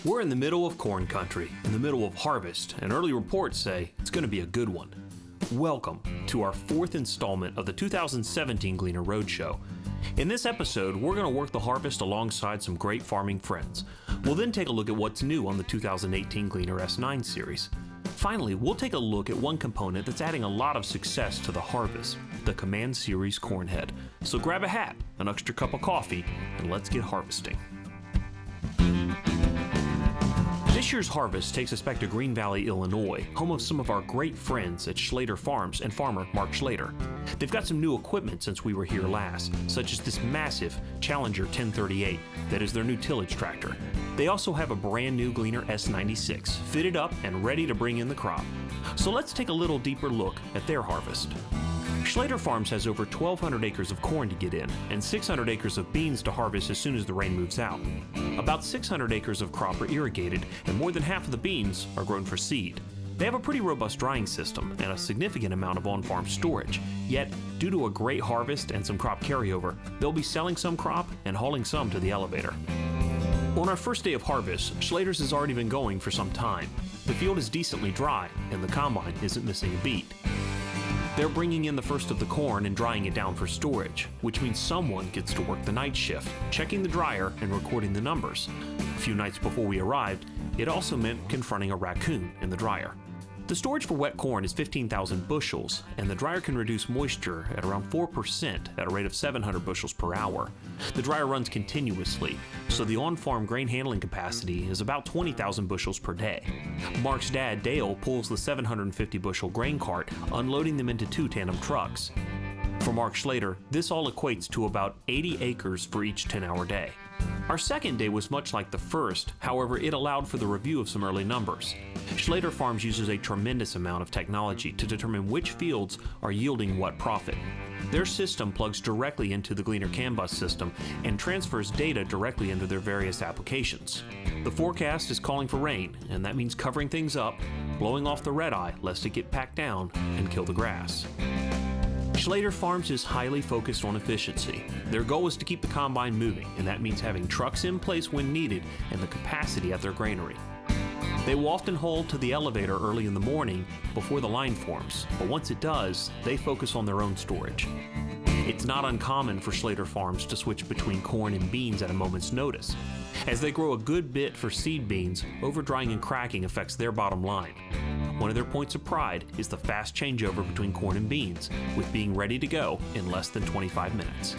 We're in the middle of corn country, in the middle of harvest, and early reports say it's going to be a good one. Welcome to our fourth installment of the 2017 Gleaner Roadshow. In this episode, we're going to work the harvest alongside some great farming friends. We'll then take a look at what's new on the 2018 Gleaner S9 series. Finally, we'll take a look at one component that's adding a lot of success to the harvest, the Command Series corn head. So grab a hat, an extra cup of coffee, and let's get harvesting. This year's harvest takes us back to Green Valley, Illinois, home of some of our great friends at Schlater Farms and farmer Mark Schlater. They've got some new equipment since we were here last, such as this massive Challenger 1038 that is their new tillage tractor. They also have a brand new Gleaner S96, fitted up and ready to bring in the crop. So let's take a little deeper look at their harvest. Schlater Farms has over 1,200 acres of corn to get in, and 600 acres of beans to harvest as soon as the rain moves out. About 600 acres of crop are irrigated, and more than half of the beans are grown for seed. They have a pretty robust drying system and a significant amount of on-farm storage. Yet, due to a great harvest and some crop carryover, they'll be selling some crop and hauling some to the elevator. On our first day of harvest, Schlater's has already been going for some time. The field is decently dry, and the combine isn't missing a beat. They're bringing in the first of the corn and drying it down for storage, which means someone gets to work the night shift, checking the dryer and recording the numbers. A few nights before we arrived, it also meant confronting a raccoon in the dryer. The storage for wet corn is 15,000 bushels, and the dryer can reduce moisture at around 4% at a rate of 700 bushels per hour. The dryer runs continuously, so the on-farm grain handling capacity is about 20,000 bushels per day. Mark's dad, Dale, pulls the 750 bushel grain cart, unloading them into 2 tandem trucks. For Mark Schlater, this all equates to about 80 acres for each 10-hour day. Our second day was much like the first, however it allowed for the review of some early numbers. Schlater Farms uses a tremendous amount of technology to determine which fields are yielding what profit. Their system plugs directly into the Gleaner CAN bus system and transfers data directly into their various applications. The forecast is calling for rain, and that means covering things up, blowing off the red eye lest it get packed down and kill the grass. Schlater Farms is highly focused on efficiency. Their goal is to keep the combine moving, and that means having trucks in place when needed and the capacity at their granary. They will often haul to the elevator early in the morning before the line forms, but once it does, they focus on their own storage. It's not uncommon for Schlater Farms to switch between corn and beans at a moment's notice. As they grow a good bit for seed beans, overdrying and cracking affects their bottom line. One of their points of pride is the fast changeover between corn and beans, with being ready to go in less than 25 minutes.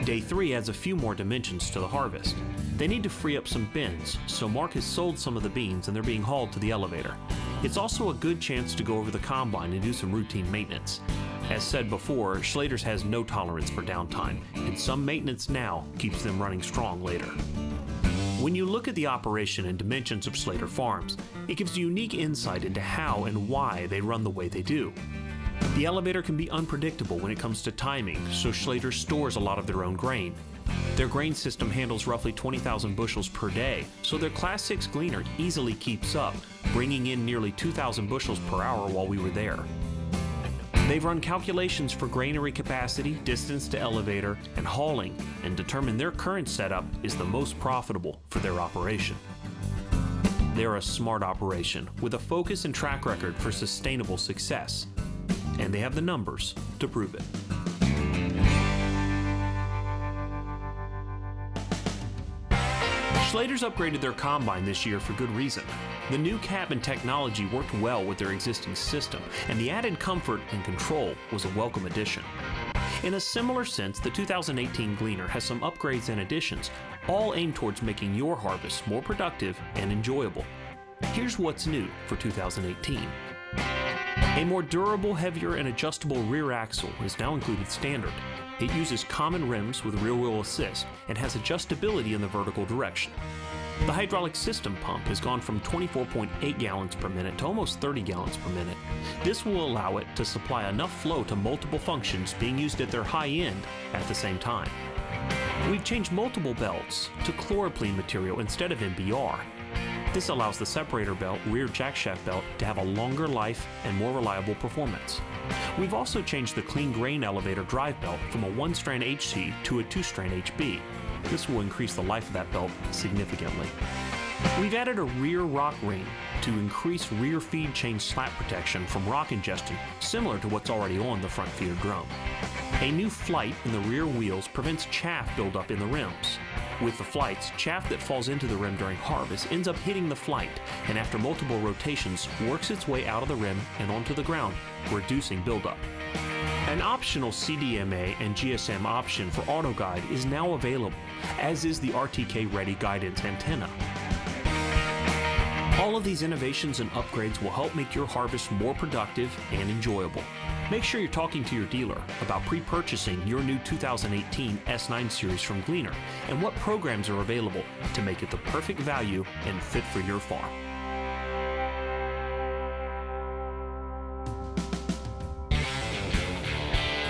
Day 3 adds a few more dimensions to the harvest. They need to free up some bins, so Mark has sold some of the beans and they're being hauled to the elevator. It's also a good chance to go over the combine and do some routine maintenance. As said before, Schlater's has no tolerance for downtime, and some maintenance now keeps them running strong later. When you look at the operation and dimensions of Schlater Farms, it gives you unique insight into how and why they run the way they do. The elevator can be unpredictable when it comes to timing, so Schlater stores a lot of their own grain. Their grain system handles roughly 20,000 bushels per day, so their Class 6 Gleaner easily keeps up, bringing in nearly 2,000 bushels per hour while we were there. They've run calculations for granary capacity, distance to elevator, and hauling, and determined their current setup is the most profitable for their operation. They're a smart operation with a focus and track record for sustainable success, and they have the numbers to prove it. Schlater's upgraded their combine this year for good reason. The new cab and technology worked well with their existing system, and the added comfort and control was a welcome addition. In a similar sense, the 2018 Gleaner has some upgrades and additions, all aimed towards making your harvest more productive and enjoyable. Here's what's new for 2018. A more durable, heavier, and adjustable rear axle is now included standard. It uses common rims with rear-wheel assist and has adjustability in the vertical direction. The hydraulic system pump has gone from 24.8 gallons per minute to almost 30 gallons per minute. This will allow it to supply enough flow to multiple functions being used at their high end at the same time. We've changed multiple belts to chloroplene material instead of MBR. This allows the separator belt, rear jackshaft belt to have a longer life and more reliable performance. We've also changed the clean grain elevator drive belt from a 1-strand HC to a 2-strand HB. This will increase the life of that belt significantly. We've added a rear rock ring to increase rear feed chain slap protection from rock ingestion, similar to what's already on the front feeder drum. A new flight in the rear wheels prevents chaff buildup in the rims. With the flights, chaff that falls into the rim during harvest ends up hitting the flight, and after multiple rotations, works its way out of the rim and onto the ground, reducing buildup. An optional CDMA and GSM option for auto guide is now available, as is the RTK Ready guidance antenna. All of these innovations and upgrades will help make your harvest more productive and enjoyable. Make sure you're talking to your dealer about pre-purchasing your new 2018 S9 series from Gleaner and what programs are available to make it the perfect value and fit for your farm.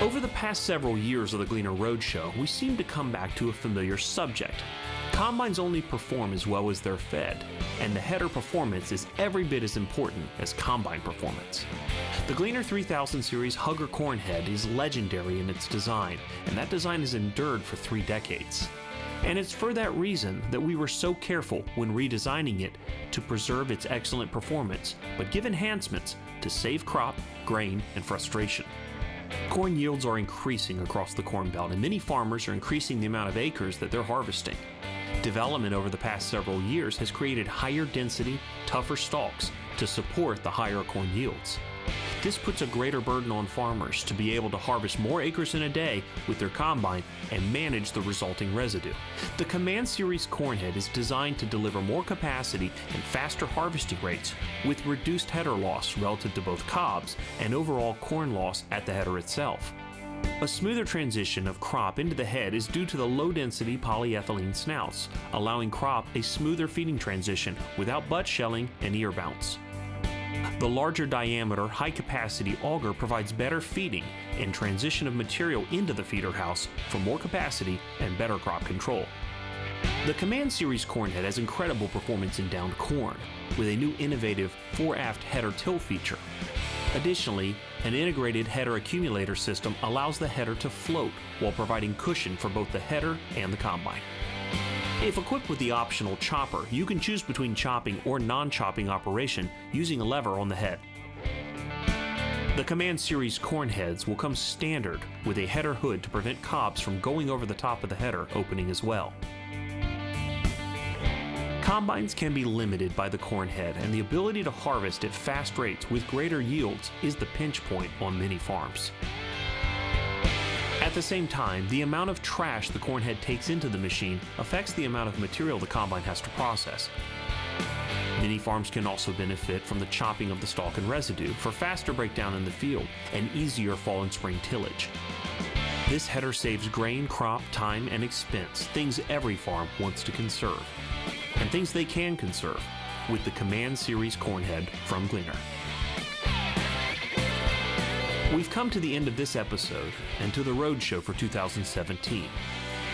Over the past several years of the Gleaner Roadshow, we seem to come back to a familiar subject. Combines only perform as well as they're fed, and the header performance is every bit as important as combine performance. The Gleaner 3000 series Hugger corn head is legendary in its design, and that design has endured for 3 decades. And it's for that reason that we were so careful when redesigning it to preserve its excellent performance, but give enhancements to save crop, grain, and frustration. Corn yields are increasing across the Corn Belt, and many farmers are increasing the amount of acres that they're harvesting. Development over the past several years has created higher density, tougher stalks to support the higher corn yields. This puts a greater burden on farmers to be able to harvest more acres in a day with their combine and manage the resulting residue. The Command Series corn head is designed to deliver more capacity and faster harvesting rates with reduced header loss relative to both cobs and overall corn loss at the header itself. A smoother transition of crop into the head is due to the low-density polyethylene snouts, allowing crop a smoother feeding transition without butt shelling and ear bounce. The larger diameter, high-capacity auger provides better feeding and transition of material into the feeder house for more capacity and better crop control. The Command Series corn head has incredible performance in downed corn, with a new innovative fore-aft header tilt feature. Additionally, an integrated header accumulator system allows the header to float while providing cushion for both the header and the combine. If equipped with the optional chopper, you can choose between chopping or non-chopping operation using a lever on the head. The Command Series corn heads will come standard with a header hood to prevent cobs from going over the top of the header opening as well. Combines can be limited by the corn head, and the ability to harvest at fast rates with greater yields is the pinch point on many farms. At the same time, the amount of trash the corn head takes into the machine affects the amount of material the combine has to process. Many farms can also benefit from the chopping of the stalk and residue for faster breakdown in the field and easier fall and spring tillage. This header saves grain, crop, time, and expense, things every farm wants to conserve, and things they can conserve with the Command Series corn head from Gleaner. We've come to the end of this episode and to the Roadshow for 2017.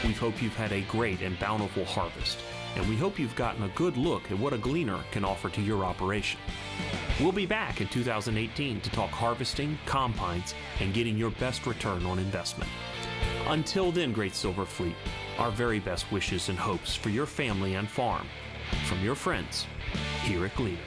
We hope you've had a great and bountiful harvest, and we hope you've gotten a good look at what a Gleaner can offer to your operation. We'll be back in 2018 to talk harvesting, combines, and getting your best return on investment. Until then, Great Silver Fleet, our very best wishes and hopes for your family and farm from your friends here at Gleaner.